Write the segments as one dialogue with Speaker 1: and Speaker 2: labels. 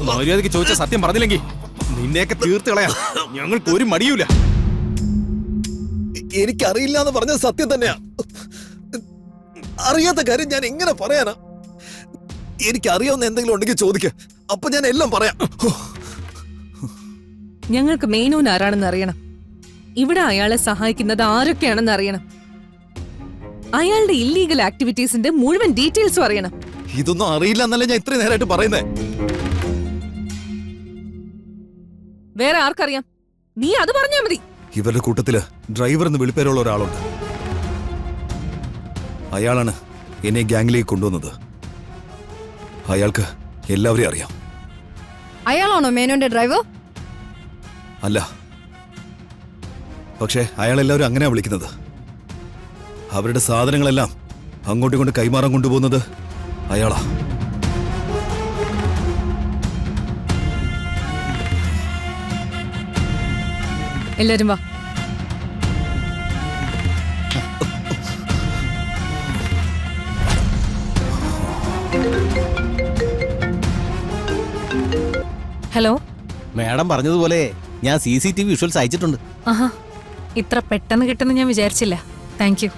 Speaker 1: മര്യാദയ്ക്ക് ചോദിച്ച സത്യം പറഞ്ഞില്ലെങ്കിൽ നിന്നെയൊക്കെ തീർത്ത് കളയാം. ഞങ്ങൾക്ക് ഒരു മടിയൂല.
Speaker 2: എനിക്കറിയില്ല എന്ന് പറഞ്ഞത് സത്യം തന്നെയാ. അറിയാത്ത കാര്യം ഞാൻ എങ്ങനെ പറയാനാ? എനിക്കറിയാവുന്ന എന്തെങ്കിലും ഉണ്ടെങ്കിൽ ചോദിക്ക, അപ്പൊ ഞാൻ എല്ലാം പറയാം.
Speaker 3: ഞങ്ങൾക്ക് മെയിനോൻ ആരാണെന്ന് അറിയണം. ഇവിടെ അയാളെ സഹായിക്കുന്നത് ആരൊക്കെയാണെന്ന് അറിയണം. അയാളുടെ ഇല്ലീഗൽ ആക്ടിവിറ്റീസിന്റെ മുഴുവൻ ഡീറ്റെയിൽസും അറിയണം.
Speaker 2: ഇതൊന്നും അറിയില്ല എന്നല്ലേ ഞാൻ ഇത്രയും നേരമായിട്ട് പറയുന്നേ.
Speaker 3: വേറെ ആർക്കറിയാം? നീ അത് പറഞ്ഞാ മതി.
Speaker 2: ഇവരുടെ കൂട്ടത്തില് ഡ്രൈവർ എന്ന് വിളിപ്പേരുള്ള ഒരാളുണ്ട്. അയാളാണ് എന്നെ ഗ്യാങ്ങിലേക്ക് കൊണ്ടുവന്നത്. അയാൾക്ക് എല്ലാവരെയും അറിയാം.
Speaker 4: അയാളാണോ മേനോന്റെ ഡ്രൈവർ?
Speaker 2: അല്ല, പക്ഷേ അയാൾ എല്ലാവരും അങ്ങനെയാ വിളിക്കുന്നത്. അവരുടെ സാധനങ്ങളെല്ലാം അങ്ങോട്ടും ഇങ്ങോട്ട് കൈമാറാൻ കൊണ്ടുപോകുന്നത് അയാളാ.
Speaker 3: എല്ലാരും വാ. ഹലോ
Speaker 1: മാഡം പറഞ്ഞതുപോലെ ഞാൻ CCTV വിഷ്വൽസ് അയച്ചിട്ടുണ്ട്.
Speaker 3: ആഹാ, ഇത്ര പെട്ടെന്ന് കിട്ടുന്ന ഞാൻ വിചാരിച്ചില്ല. Thank you.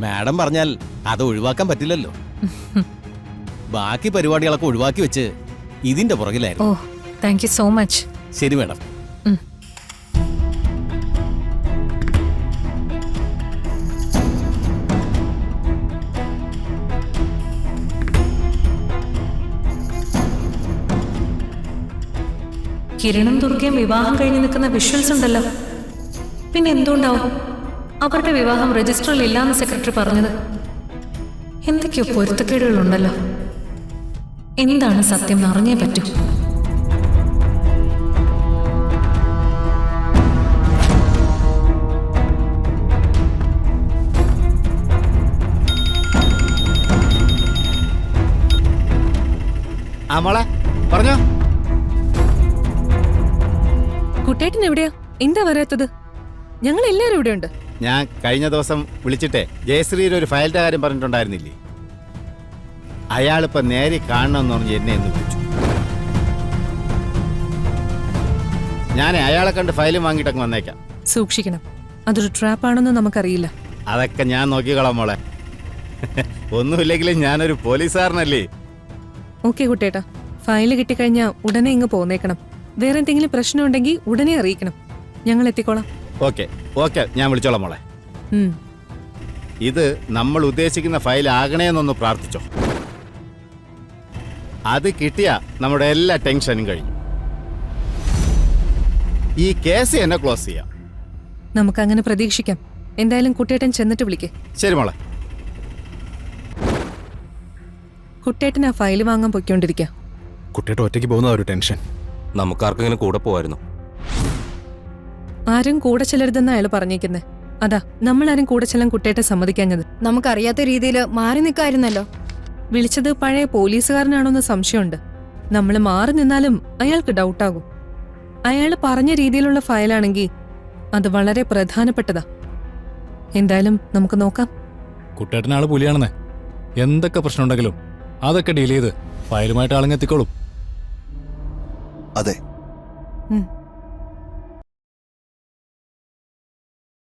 Speaker 1: മാഡം പറഞ്ഞാൽ അത് ഒഴിവാക്കാൻ പറ്റില്ലല്ലോ. ബാക്കി പരിപാടികളൊക്കെ ഒഴിവാക്കി വെച്ച് ഇതിന്റെ പുറകിലായിരുന്നു.
Speaker 3: ഓ, താങ്ക് യു സോ മച്ച്.
Speaker 1: ശരി മാഡം.
Speaker 3: കിരണും ദുർഗയും വിവാഹം കഴിഞ്ഞ് നിൽക്കുന്ന വിഷ്വൽസ് ഉണ്ടല്ലോ. പിന്നെ എന്തുണ്ടാവും അവരുടെ വിവാഹം രജിസ്റ്ററിൽ ഇല്ലാന്ന് സെക്രട്ടറി പറഞ്ഞത്? എന്തൊക്കെയോ പൊരുത്തക്കേടുകളുണ്ടല്ലോ. എന്താണ് സത്യം എന്ന് അറിഞ്ഞേ പറ്റൂ.
Speaker 1: മോളെ പറഞ്ഞോ.
Speaker 3: കുട്ടേട്ടൻ എവിടെയാ? എന്താ വരാത്തത്? ഞങ്ങൾ എല്ലാരും ഇവിടെ ഉണ്ട്.
Speaker 5: ഞാൻ കഴിഞ്ഞ ദിവസം വിളിച്ചിട്ടേ ജയശ്രീയുടെ ഒരു ഫയലിന്റെ കാര്യം പറഞ്ഞിട്ടുണ്ടായിരുന്നില്ലേ? അയാളിപ്പോ നേരി കാണണമെന്ന് പറഞ്ഞ് എന്നെ ഒന്ന് വിളിച്ചു. ഞാൻ അയാളെ കണ്ട് ഫയലും വാങ്ങിയിട്ടങ്ങ് വന്നേക്കാം.
Speaker 3: സൂക്ഷിക്കണം, അതൊരു ട്രാപ്പാണെന്ന് നമുക്കറിയില്ല.
Speaker 5: അതൊക്കെ ഞാൻ നോക്കിക്കോളാം മോളെ. ഒന്നുമില്ലെങ്കിലും ഞാനൊരു പോലീസുകാരനല്ലേ.
Speaker 3: ഓക്കെ കുട്ടേട്ടാ, ഫയല് കിട്ടിക്കഴിഞ്ഞാ ഉടനെ ഇങ്ങ് പോന്നേക്കണം. വേറെ എന്തെങ്കിലും പ്രശ്നമുണ്ടെങ്കിൽ ഉടനെ അറിയിക്കണം. ഞങ്ങൾ എത്തിക്കോളാം.
Speaker 5: ഓക്കെ ഓക്കെ, ഞാൻ വിളിച്ചോളാം മോളെ.
Speaker 3: ഉം.
Speaker 5: ഇത് നമ്മൾ ഉദ്ദേശിക്കുന്ന ഫയൽ ആകണേന്നൊന്ന് പ്രാർത്ഥിച്ചോ. അത് കിട്ടിയാ നമ്മുടെ എല്ലാ ടെൻഷനും കഴിഞ്ഞു. ഈ കേസ് എന്നെ ക്ലോസ് ചെയ്യാം.
Speaker 3: നമുക്കങ്ങനെ പ്രതീക്ഷിക്കാം. എന്തായാലും കുട്ടേട്ടൻ ചെന്നിട്ട് വിളിക്കേ.
Speaker 5: ശരി മോളെ.
Speaker 3: കുട്ടേട്ടൻ ആ ഫയല് വാങ്ങാൻ പൊയ്ക്കൊണ്ടിരിക്കുക.
Speaker 1: കുട്ടിയുടെ ഒറ്റയ്ക്ക് പോകുന്ന ഒരു ടെൻഷൻ. നമുക്കാർക്കെങ്കിലും കൂടെ പോവായിരുന്നു.
Speaker 3: ആരും കൂടെ ചെല്ലരുതെന്ന് അയാൾ പറഞ്ഞേക്കുന്നേ. അതാ നമ്മളാരും കൂടെ ചെല്ലാൻ കുട്ടേട്ടൻ സമ്മതിക്കാഞ്ഞത്.
Speaker 4: നമുക്കറിയാത്ത രീതിയിൽ മാറി നിൽക്കായിരുന്നല്ലോ.
Speaker 3: വിളിച്ചത് പഴയ പോലീസുകാരനാണോന്ന് സംശയമുണ്ട്. നമ്മൾ മാറി നിന്നാലും അയാൾക്ക് ഡൗട്ടാകും. അയാൾ പറഞ്ഞ രീതിയിലുള്ള ഫയലാണെങ്കിൽ അത് വളരെ പ്രധാനപ്പെട്ടതാ. എന്തായാലും നമുക്ക് നോക്കാം.
Speaker 6: കുട്ടേട്ടനാള് പുലിയാണെന്നേ. എന്തൊക്കെ പ്രശ്നമുണ്ടെങ്കിലും അതൊക്കെ ഡീൽ ചെയ്ത് ഫയലുമായിട്ട് ആളെങ്ങെത്തിക്കോളും.
Speaker 2: അതെ.
Speaker 3: ഉം.